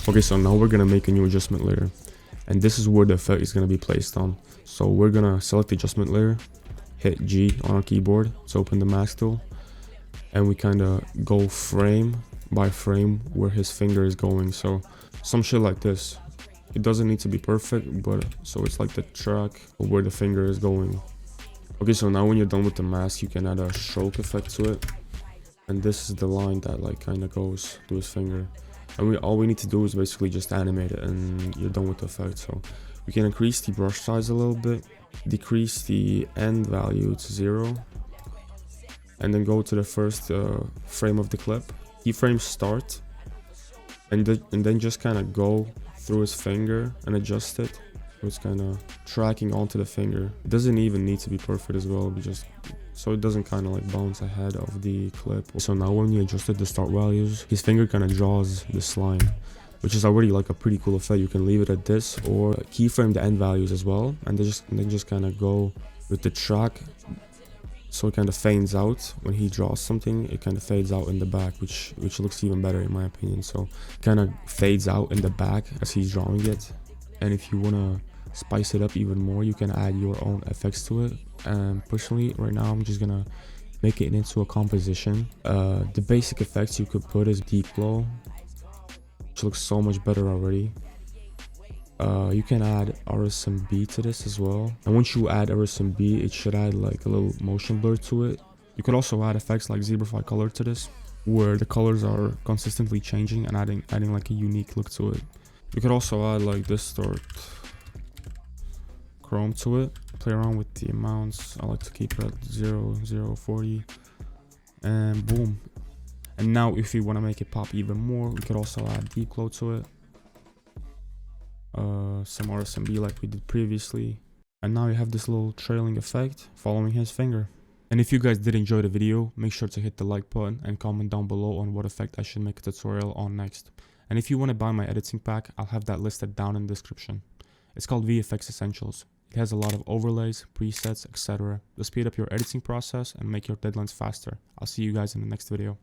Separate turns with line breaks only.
Okay, so now we're gonna make a new adjustment layer, and this is where the effect is gonna be placed on. So we're gonna select the adjustment layer, hit G on our keyboard to open the mask tool, and we kind of go frame by frame where his finger is going. So some shit like this. It doesn't need to be perfect, but so it's like the track where the finger is going. Okay, so now when you're done with the mask, you can add a stroke effect to it, and this is the line that like kind of goes to his finger. And all we need to do is basically just animate it, and you're done with the effect. So we can increase the brush size a little bit, decrease the end value to 0, and then go to the first frame of the clip, keyframe start, and then just kind of go through his finger and adjust it. So it's kind of tracking onto the finger. It doesn't even need to be perfect as well, but just so it doesn't kind of like bounce ahead of the clip. So now when you adjusted the start values, his finger kind of draws this line, which is already like a pretty cool effect. You can leave it at this or keyframe the end values as well, and then just kind of go with the track. So it kind of fades out when he draws something. It kind of fades out in the back, which looks even better in my opinion. So kind of fades out in the back as he's drawing it. And if you want to spice it up even more, you can add your own effects to it. And personally right now I'm just gonna make it into a composition. The basic effects you could put is deep glow, which looks so much better already. You can add RSMB to this as well, and once you add RSMB, it should add like a little motion blur to it. You could also add effects like Zebrify color to this, where the colors are consistently changing and adding like a unique look to it. You could also add like distort chrome to it, play around with the amounts. I like to keep it at 0, 0, 40, and boom. And now if you want to make it pop even more, we could also add deep glow to it, some RSMB like we did previously, and now you have this little trailing effect following his finger. And if you guys did enjoy the video, make sure to hit the like button and comment down below on what effect I should make a tutorial on next. And if you want to buy my editing pack, I'll have that listed down in the description. It's called VFX Essentials. It has a lot of overlays, presets, etc. to speed up your editing process and make your deadlines faster. I'll see you guys in the next video.